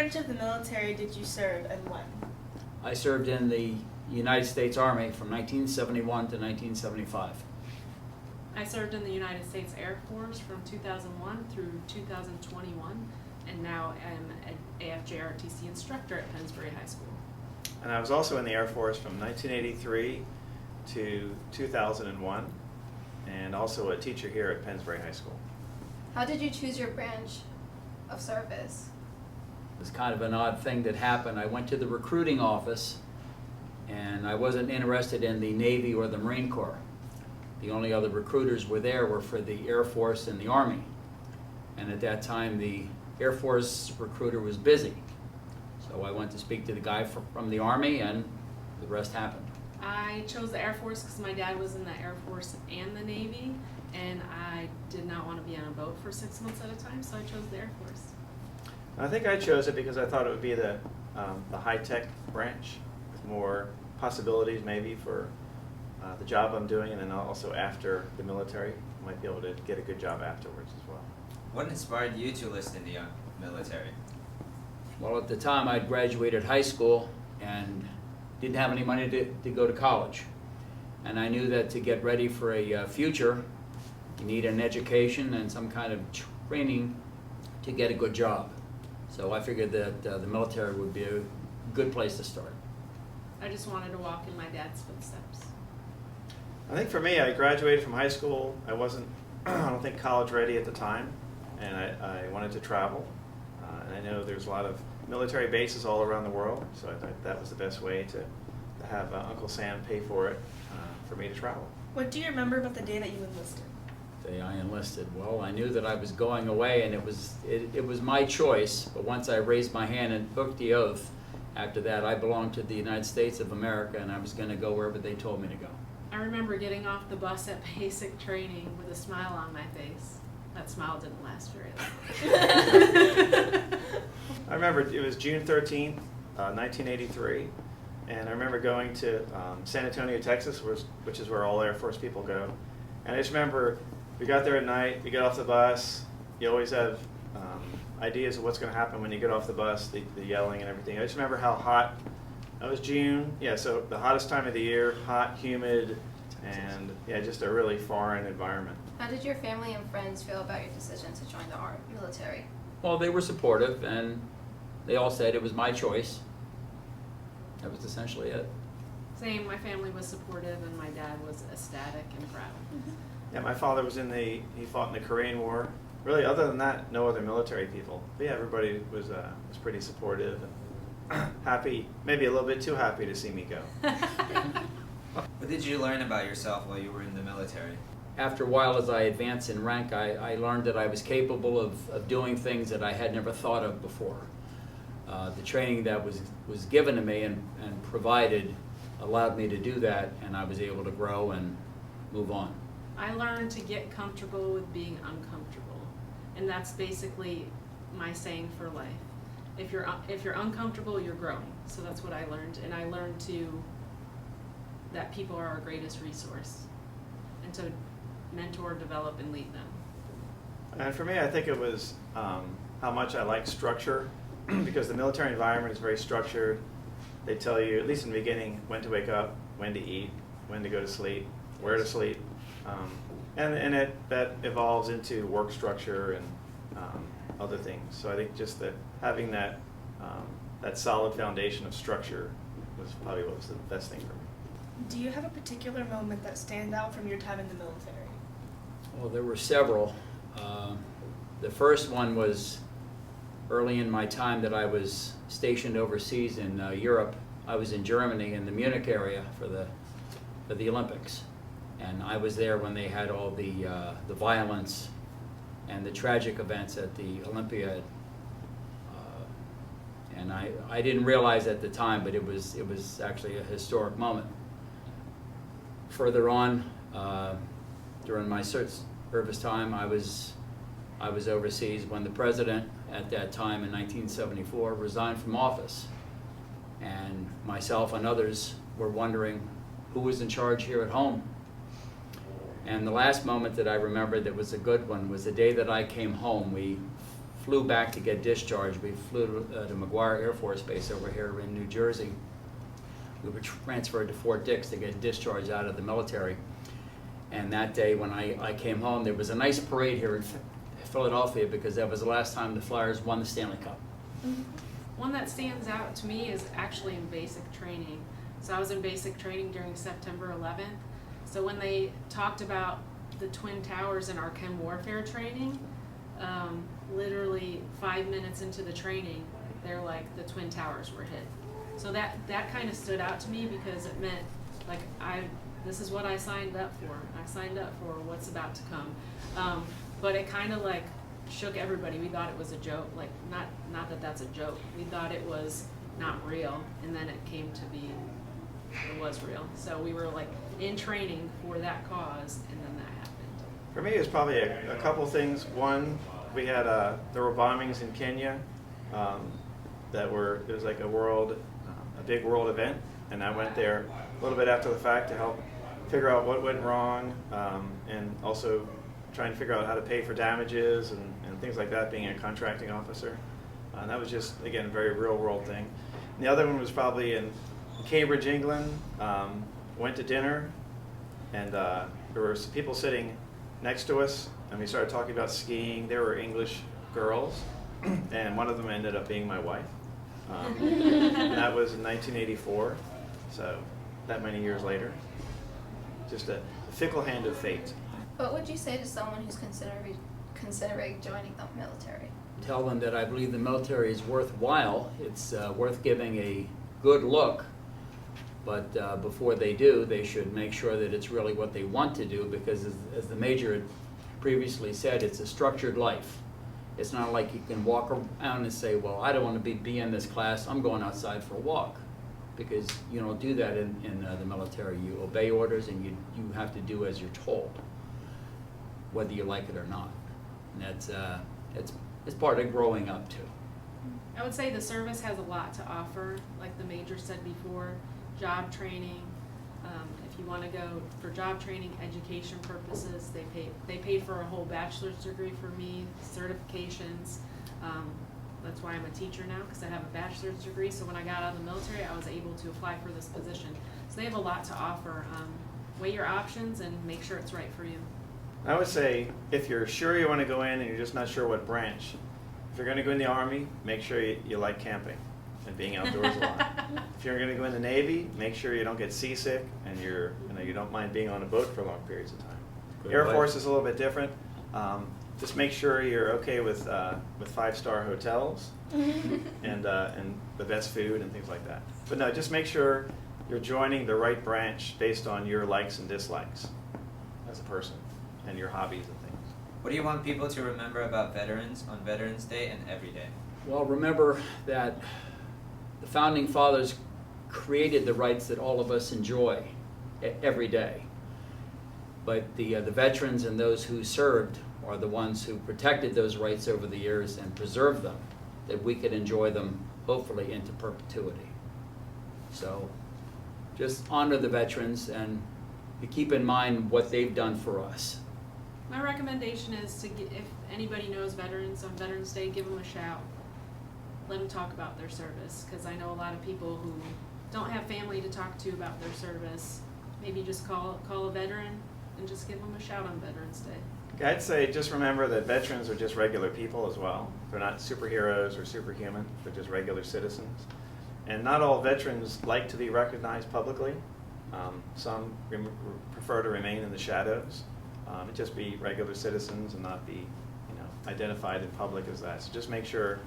branch of the military did you serve and when? I served in the United States Army from 1971 to 1975. I served in the United States Air Force from 2001 through 2021, and now am an AFJROTC instructor at Pennsbury High School. And I was also in the Air Force from 1983 to 2001, and also a teacher here at Pennsbury High School. How did you choose your branch of service? It was kind of an odd thing that happened. I went to the recruiting office, and I wasn't interested in the Navy or the Marine Corps. The only other recruiters were for the Air Force and the Army. And at that time, the Air Force recruiter was busy. So I went to speak to the guy from the Army, and the rest happened. I chose the Air Force because my dad was in the Air Force and the Navy, and I did not want to be on a boat for 6 months at a time, so I chose the Air Force. I think I chose it because I thought it would be the high-tech branch with more possibilities maybe for the job I'm doing, and then also after the military, I might be able to get a good job afterwards as well. What inspired you to enlist in the military? Well, at the time, I'd graduated high school and didn't have any money to go to college. And I knew that to get ready for a future, you need an education and some kind of training to get a good job. So I figured that the military would be a good place to start. I just wanted to walk in my dad's footsteps. I think for me, I graduated from high school. I wasn't, I don't think, college ready at the time, and I wanted to travel. And I know there's a lot of military bases all around the world, so I thought that was the best way to have Uncle Sam pay for it for me to travel. What do you remember about the day that you enlisted? The day I enlisted, well, I knew that I was going away, and it was my choice. But once I raised my hand and took the oath, after that I belonged to the United States of America, and I was going to go wherever they told me to go. I remember getting off the bus at basic training with a smile on my face. That smile didn't last very long. I remember it was June 13th, 1983, and I remember going to San Antonio, Texas, which is where all Air Force people go. And I just remember we got there at night, we got off the bus, you always have ideas of what's going to happen when you get off the bus, the yelling and everything. I just remember how hot. That was June, yeah, so the hottest time of the year, hot, humid, and yeah, just a really foreign environment. How did your family and friends feel about your decision to join the military? Well, they were supportive, and they all said it was my choice. That was essentially it. Same, my family was supportive, and my dad was ecstatic and proud. Yeah, my father was he fought in the Korean War. Really, other than that, no other military people. But yeah, everybody was pretty supportive and happy, maybe a little bit too happy to see me go. What did you learn about yourself while you were in the military? After a while, as I advanced in rank, I learned that I was capable of doing things that I had never thought of before. The training that was given to me and provided allowed me to do that, and I was able to grow and move on. I learned to get comfortable with being uncomfortable, and that's basically my saying for life. If you're uncomfortable, you're growing. So that's what I learned, and I learned that people are our greatest resource, and to mentor, develop, and lead them. And for me, I think it was how much I like structure, because the military environment is very structured. They tell you, at least in the beginning, when to wake up, when to eat, when to go to sleep, where to sleep, and that evolves into work structure and other things. So I think just that having that solid foundation of structure was probably what was the best thing for me. Do you have a particular moment that stands out from your time in the military? Well, there were several. The first one was early in my time that I was stationed overseas in Europe. I was in Germany in the Munich area for the Olympics, and I was there when they had all the violence and the tragic events at the Olympiad. And I didn't realize at the time, but it was actually a historic moment. Further on, during my service time, I was overseas when the president at that time in 1974 resigned from office, and myself and others were wondering who was in charge here at home. And the last moment that I remember that was a good one was the day that I came home. We flew back to get discharged. We flew to McGuire Air Force Base over here in New Jersey. We were transferred to Fort Dix to get discharged out of the military. And that day when I came home, there was a nice parade here in Philadelphia because that was the last time the Flyers won the Stanley Cup. One that stands out to me is actually in basic training. So I was in basic training during September 11th. So when they talked about the Twin Towers in our chem warfare training, literally 5 minutes into the training, they're like, the Twin Towers were hit. So that kind of stood out to me because it meant, like, this is what I signed up for. I signed up for what's about to come. But it kind of like shook everybody. We thought it was a joke. Like, not that that's a joke. We thought it was not real, and then it came to be, it was real. So we were like in training for that cause, and then that happened. For me, it was probably a couple things. One, we had there were bombings in Kenya it was like a big world event, and I went there a little bit after the fact to help figure out what went wrong, and also trying to figure out how to pay for damages and things like that, being a contracting officer. And that was just, again, a very real world thing. And the other one was probably in Cambridge, England. Went to dinner, and there were some people sitting next to us, and we started talking about skiing. They were English girls, and one of them ended up being my wife. And that was in 1984, so that many years later. Just a fickle hand of fate. What would you say to someone who's considering joining the military? Tell them that I believe the military is worthwhile. It's worth giving a good look, but before they do, they should make sure that it's really what they want to do, because as the Major had previously said, it's a structured life. It's not like you can walk around and say, well, I don't want to be in this class, I'm going outside for a walk. Because you don't do that in the military. You obey orders, and you have to do as you're told, whether you like it or not. And it's part of growing up too. I would say the service has a lot to offer, like the Major said before, job training. If you want to go for job training, education purposes, they paid for a whole bachelor's degree for me, certifications. That's why I'm a teacher now, because I have a bachelor's degree. So when I got out of the military, I was able to apply for this position. So they have a lot to offer. Weigh your options and make sure it's right for you. I would say, if you're sure you want to go in and you're just not sure what branch, if you're going to go in the Army, make sure you like camping and being outdoors a lot. If you're going to go in the Navy, make sure you don't get seasick and you don't mind being on a boat for long periods of time. Good Air life. Force is a little bit different. Just make sure you're okay with 5-star hotels and the best food and things like that. But no, just make sure you're joining the right branch based on your likes and dislikes as a person and your hobbies and things. What do you want people to remember about veterans on Veterans Day and every day? Well, remember that the Founding Fathers created the rights that all of us enjoy every day. But the veterans and those who served are the ones who protected those rights over the years and preserved them, that we could enjoy them hopefully into perpetuity. So just honor the veterans and keep in mind what they've done for us. My recommendation is if anybody knows veterans on Veterans Day, give them a shout. Let them talk about their service, because I know a lot of people who don't have family to talk to about their service. Maybe just call a veteran and just give them a shout on Veterans Day. I'd say just remember that veterans are just regular people as well. They're not superheroes or superhuman. They're just regular citizens. And not all veterans like to be recognized publicly. Some prefer to remain in the shadows and just be regular citizens and not be, identified in public as that. So just make sure,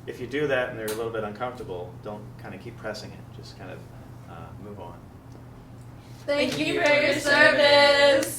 if you do that and they're a little bit uncomfortable, don't kind of keep pressing it. Just kind of move on. Thank you for your service.